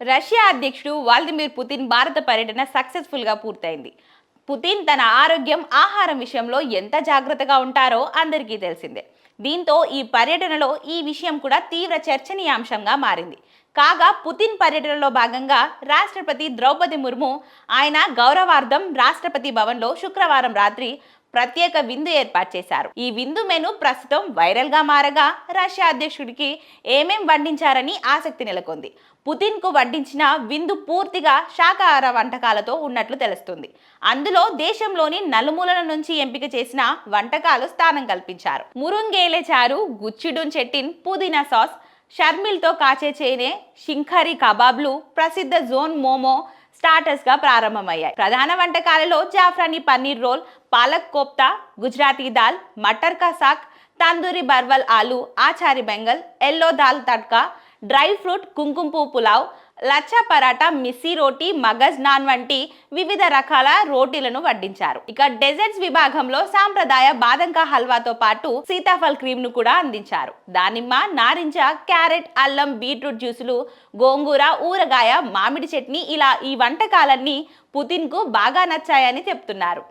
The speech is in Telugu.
రష్యా అధ్యక్షుడు వ్లాదిమిర్ పుతిన్ భారత పర్యటన సక్సెస్ఫుల్ గా పూర్తయింది. పుతిన్ తన ఆరోగ్యం, ఆహారం విషయంలో ఎంత జాగ్రత్తగా ఉంటారో అందరికీ తెలిసిందే. దీంతో ఈ పర్యటనలో ఈ విషయం కూడా తీవ్ర చర్చనీయాంశంగా మారింది. కాగా పుతిన్ పర్యటనలో భాగంగా రాష్ట్రపతి ద్రౌపది ముర్ము ఆయన గౌరవార్థం రాష్ట్రపతి భవన్లో శుక్రవారం రాత్రి ప్రత్యేక విందు ఏర్పాటు చేశారు. ఈ విందు మెను ప్రస్తుతం వైరల్ గా మారగా రష్యా అధ్యక్షుడికి ఏమేం వడ్డించారని ఆసక్తి నెలకొంది. పుతిన్ కు వడ్డించిన విందు పూర్తిగా శాకాహార వంటకాలతో ఉన్నట్లు తెలుస్తుంది. అందులో దేశంలోని నలుమూలల నుంచి ఎంపిక చేసిన వంటకాలు స్థానం కల్పించారు. మురుంగేలే చారు, గుచ్చిడున్ చెట్టిన్, పుదీనా సాస్, షర్మిల్తో కాచే చేనే, షింఖరి కబాబ్లు, ప్రసిద్ధ జోన్ మోమో స్టార్టర్స్ గా ప్రారంభమయ్యాయి. ప్రధాన వంటకాలలో జాఫ్రానీ పన్నీర్ రోల్, పాలక్ కోప్తా, గుజరాతీ దాల్, మటర్ కా సాక్, తందూరి బర్వల్ ఆలు, Achari బెంగల్, yellow dal tadka, dry fruit కుంకుమ పువ్వు పులావ్, లచ్చా పరాటా, మిస్సీ రోటీ, మగజ్ నాన్ వంటి వివిధ రకాల రోటీలను వడ్డించారు. ఇక డెజర్ట్స్ విభాగంలో సాంప్రదాయ బాదంకా హల్వాతో పాటు సీతాఫల్ క్రీమ్ ను కూడా అందించారు. దానిమ్మ, నారింజ, క్యారెట్, అల్లం, బీట్రూట్ జ్యూసులు, గోంగూర, ఊరగాయ, మామిడి చట్నీ ఇలా ఈ వంటకాలన్నీ పుతిన్ కు బాగా నచ్చాయని చెప్తున్నారు.